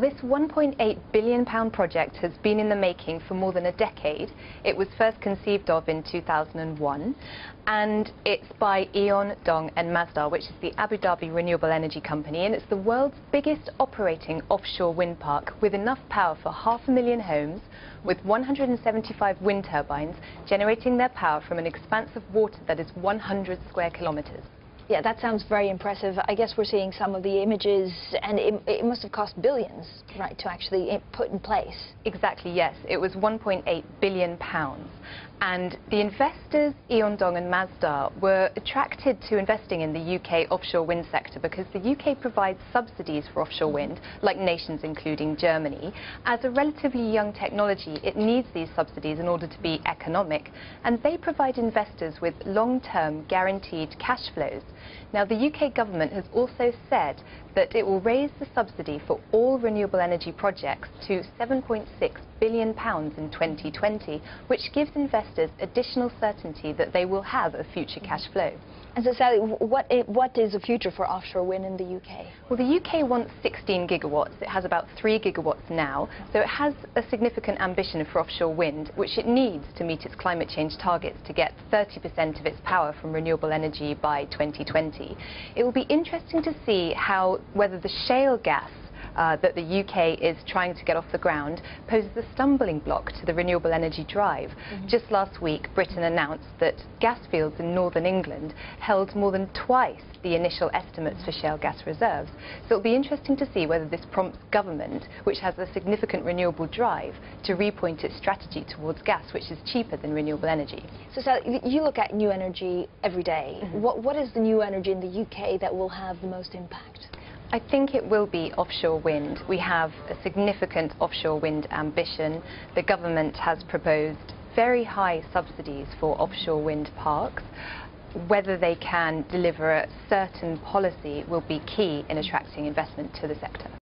This £1.8 billion project has been in the making for more than a decade. It was first conceived of in 2001, and it's by E.ON, Dong and Masdar, which is the Abu Dhabi Renewable Energy company, and it's the world's biggest operating offshore wind park with enough power for 500,000 homes, with 175 wind turbines generating their power from an expanse of water that is 100 square kilometres. Yeah, that sounds very impressive. I guess we're seeing some of the images, and it must have cost billions, right, to actually put in place. Exactly, yes. It was £1.8 billion. And the investors, E.ON, Dong and Masdar, were attracted to investing in the UK offshore wind sector because the UK provides subsidies for offshore wind, like nations including Germany. As a relatively young technology, it needs these subsidies in order to be economic, and they provide investors with long-term guaranteed cash flows. Now, the UK government has also said that it will raise the subsidy for all renewable energy projects to £7.6 billion in 2020, which gives investors additional certainty that they will have a future cash flow. And so, Sally, what is the future for offshore wind in the UK? Well, the UK wants 16 gigawatts. It has about 3 gigawatts now, so it has a significant ambition for offshore wind, which it needs to meet its climate change targets to get 30% of its power from renewable energy by 2020. It will be interesting to see whether the shale gas that the UK is trying to get off the ground poses a stumbling block to the renewable energy drive. Just last week, Britain announced that gas fields in northern England held more than twice the initial estimates for shale gas reserves. So it'll be interesting to see whether this prompts government, which has a significant renewable drive, to repoint its strategy towards gas, which is cheaper than renewable energy. So, Sally, you look at new energy every day. What is the new energy in the UK that will have the most impact? I think it will be offshore wind. We have a significant offshore wind ambition. The government has proposed very high subsidies for offshore wind parks. Whether they can deliver a certain policy will be key in attracting investment to the sector.